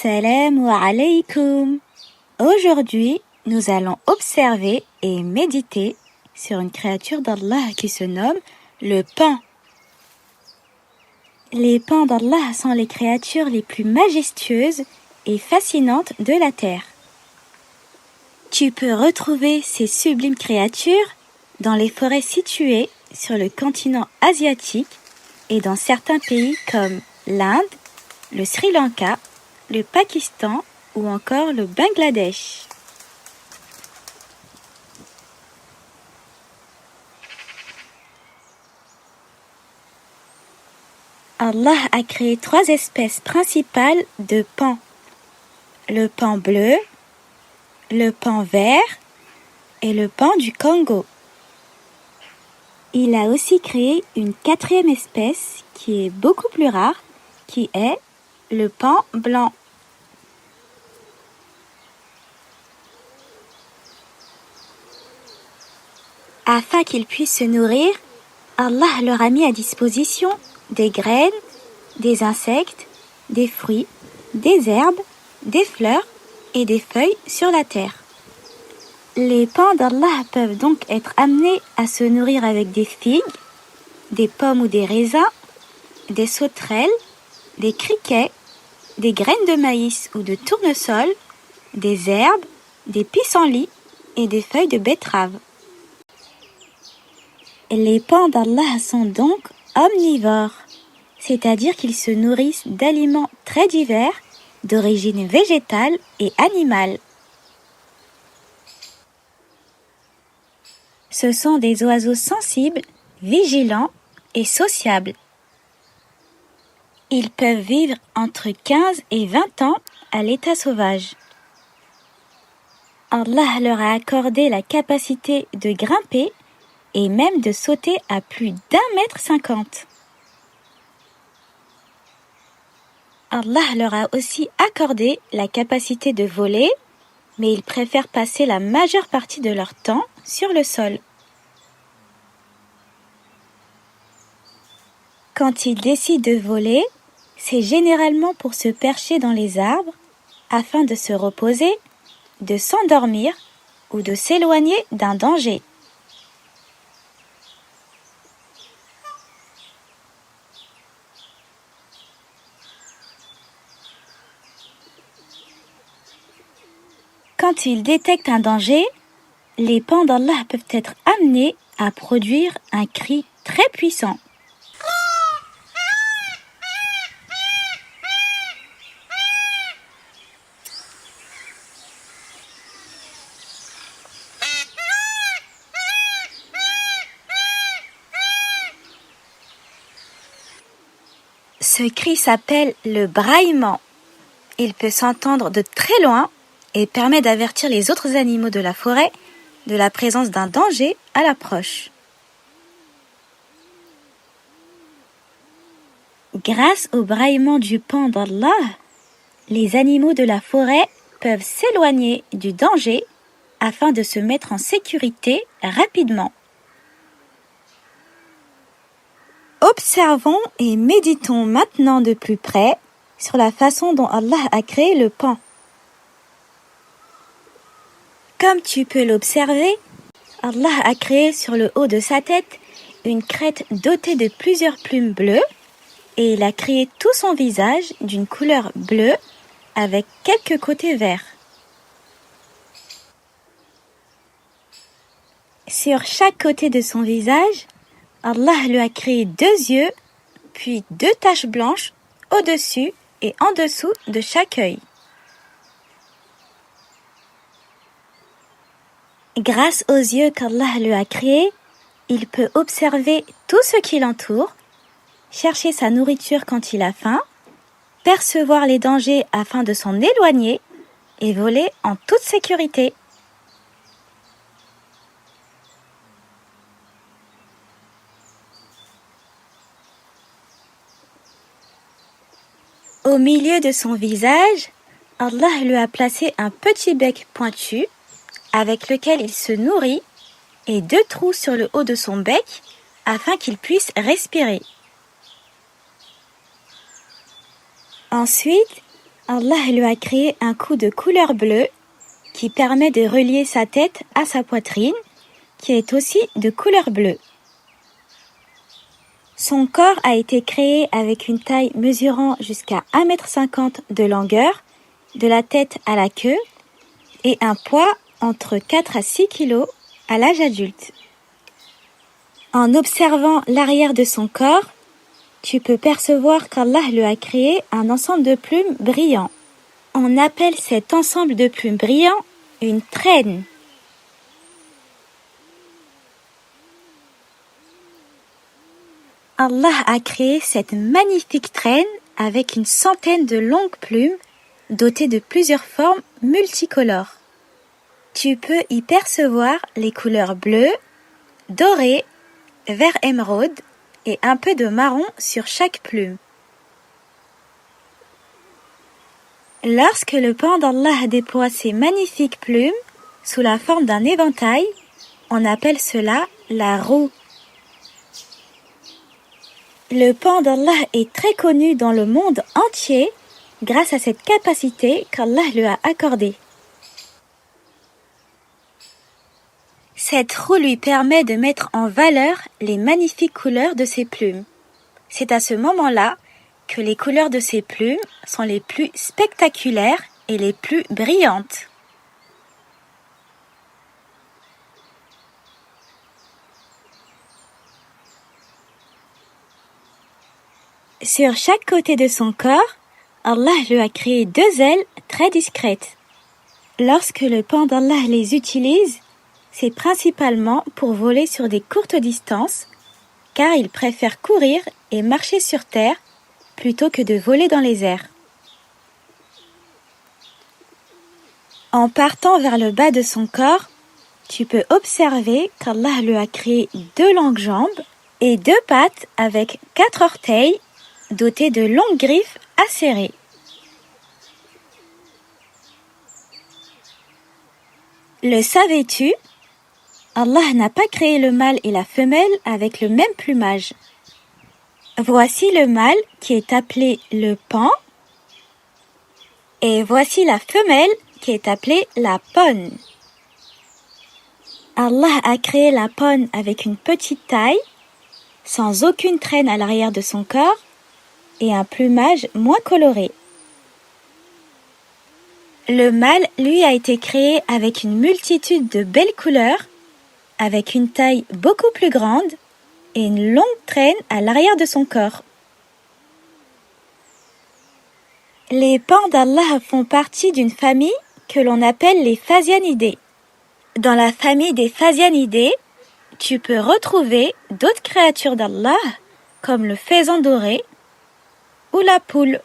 Assalamu alaikum. Aujourd'hui, nous allons observer et méditer sur une créature d'Allah qui se nomme le paon. Les paons d'Allah sont les créatures les plus majestueuses et fascinantes de la terre. Tu peux retrouver ces sublimes créatures dans les forêts situées sur le continent asiatique et dans certains pays comme l'Inde, le Sri Lanka, le Pakistan ou encore le Bangladesh. Allah a créé 3 espèces principales de paons. Le paon bleu, le paon vert et le paon du Congo. Il a aussi créé une 4e espèce qui est beaucoup plus rare, qui est le paon blanc. Afin qu'ils puissent se nourrir, Allah leur a mis à disposition des graines, des insectes, des fruits, des herbes, des fleurs et des feuilles sur la terre. Les paons d'Allah peuvent donc être amenés à se nourrir avec des figues, des pommes ou des raisins, des sauterelles, des criquets, des graines de maïs ou de tournesol, des herbes, des pissenlits et des feuilles de betterave. Les paons d'Allah sont donc omnivores, c'est-à-dire qu'ils se nourrissent d'aliments très divers, d'origine végétale et animale. Ce sont des oiseaux sensibles, vigilants et sociables. Ils peuvent vivre entre 15 et 20 ans à l'état sauvage. Allah leur a accordé la capacité de grimper et même de sauter à plus d'1,50 m. Allah leur a aussi accordé la capacité de voler, mais ils préfèrent passer la majeure partie de leur temps sur le sol. Quand ils décident de voler, c'est généralement pour se percher dans les arbres afin de se reposer, de s'endormir ou de s'éloigner d'un danger. Quand ils détectent un danger, les paons d'Allah peuvent être amenés à produire un cri très puissant. Ce cri s'appelle le braillement. Il peut s'entendre de très loin et permet d'avertir les autres animaux de la forêt de la présence d'un danger à l'approche. Grâce au braillement du paon d'Allah, les animaux de la forêt peuvent s'éloigner du danger afin de se mettre en sécurité rapidement. Observons et méditons maintenant de plus près sur la façon dont Allah a créé le paon. Comme tu peux l'observer, Allah a créé sur le haut de sa tête une crête dotée de plusieurs plumes bleues et il a créé tout son visage d'une couleur bleue avec quelques côtés verts. Sur chaque côté de son visage, Allah lui a créé 2 yeux, puis 2 taches blanches au-dessus et en dessous de chaque œil. Grâce aux yeux qu'Allah lui a créés, il peut observer tout ce qui l'entoure, chercher sa nourriture quand il a faim, percevoir les dangers afin de s'en éloigner et voler en toute sécurité. Au milieu de son visage, Allah lui a placé un petit bec pointu avec lequel il se nourrit et 2 trous sur le haut de son bec afin qu'il puisse respirer. Ensuite, Allah lui a créé un cou de couleur bleue qui permet de relier sa tête à sa poitrine, qui est aussi de couleur bleue. Son corps a été créé avec une taille mesurant jusqu'à 1,50 m de longueur, de la tête à la queue, et un poids entre 4 à 6 kg à l'âge adulte. En observant l'arrière de son corps, tu peux percevoir qu'Allah lui a créé un ensemble de plumes brillants. On appelle cet ensemble de plumes brillants une traîne. Allah a créé cette magnifique traîne avec une centaine de longues plumes dotées de plusieurs formes multicolores. Tu peux y percevoir les couleurs bleues, dorées, vert émeraude et un peu de marron sur chaque plume. Lorsque le pan d'Allah déploie ses magnifiques plumes sous la forme d'un éventail, on appelle cela la roue. Le pan d'Allah est très connu dans le monde entier grâce à cette capacité qu'Allah lui a accordée. Cette roue lui permet de mettre en valeur les magnifiques couleurs de ses plumes. C'est à ce moment-là que les couleurs de ses plumes sont les plus spectaculaires et les plus brillantes. Sur chaque côté de son corps, Allah lui a créé 2 ailes très discrètes. Lorsque le pan d'Allah les utilise, c'est principalement pour voler sur des courtes distances, car il préfère courir et marcher sur terre plutôt que de voler dans les airs. En partant vers le bas de son corps, tu peux observer qu'Allah lui a créé 2 longues jambes et 2 pattes avec 4 orteils dotés de longues griffes acérées. Le savais-tu? Allah n'a pas créé le mâle et la femelle avec le même plumage. Voici le mâle qui est appelé le paon et voici la femelle qui est appelée la paone. Allah a créé la paone avec une petite taille, sans aucune traîne à l'arrière de son corps et un plumage moins coloré. Le mâle, lui, a été créé avec une multitude de belles couleurs, avec une taille beaucoup plus grande et une longue traîne à l'arrière de son corps. Les paons d'Allah font partie d'une famille que l'on appelle les phasianidés. Dans la famille des phasianidés, tu peux retrouver d'autres créatures d'Allah, comme le faisan doré ou la poule.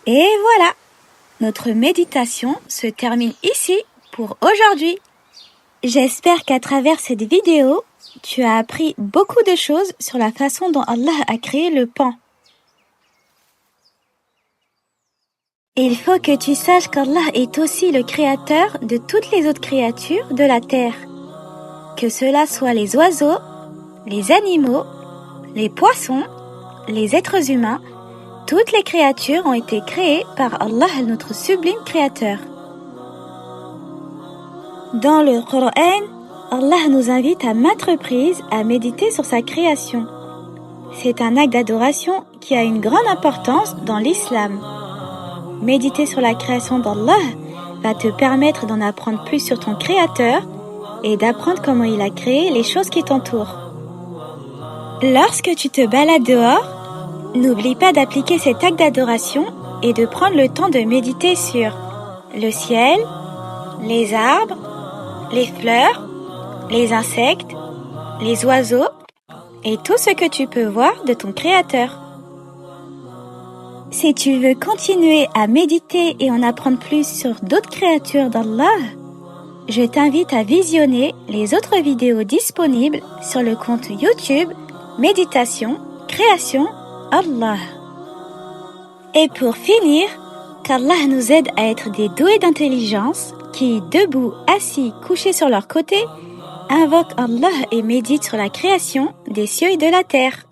Et voilà, notre méditation se termine ici pour aujourd'hui. J'espère qu'à travers cette vidéo, tu as appris beaucoup de choses sur la façon dont Allah a créé le paon. Il faut que tu saches qu'Allah est aussi le créateur de toutes les autres créatures de la terre. Que cela soit les oiseaux, les animaux, les poissons, les êtres humains, toutes les créatures ont été créées par Allah, notre sublime créateur. Dans le Coran, Allah nous invite à maintes reprises à méditer sur sa création. C'est un acte d'adoration qui a une grande importance dans l'islam. Méditer sur la création d'Allah va te permettre d'en apprendre plus sur ton créateur et d'apprendre comment il a créé les choses qui t'entourent. Lorsque tu te balades dehors, n'oublie pas d'appliquer cet acte d'adoration et de prendre le temps de méditer sur le ciel, les arbres, les fleurs, les insectes, les oiseaux et tout ce que tu peux voir de ton créateur. Si tu veux continuer à méditer et en apprendre plus sur d'autres créatures d'Allah, je t'invite à visionner les autres vidéos disponibles sur le compte YouTube Méditation Création Allah. Et pour finir, qu'Allah nous aide à être des doués d'intelligence qui, debout, assis, couchés sur leur côté, invoquent Allah et méditent sur la création des cieux et de la terre.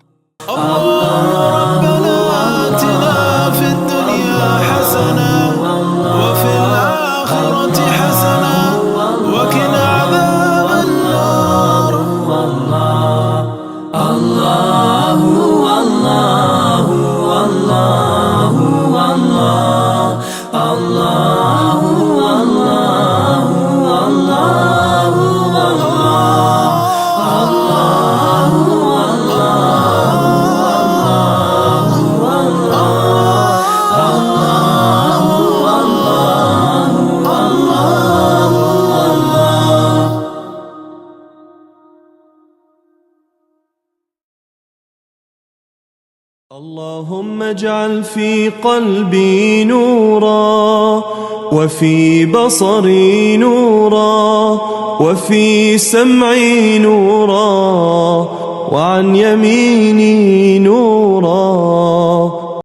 اللهم اجعل في قلبي نورا، وفي بصري نورا، وفي سمعي نورا، وعن يميني نورا،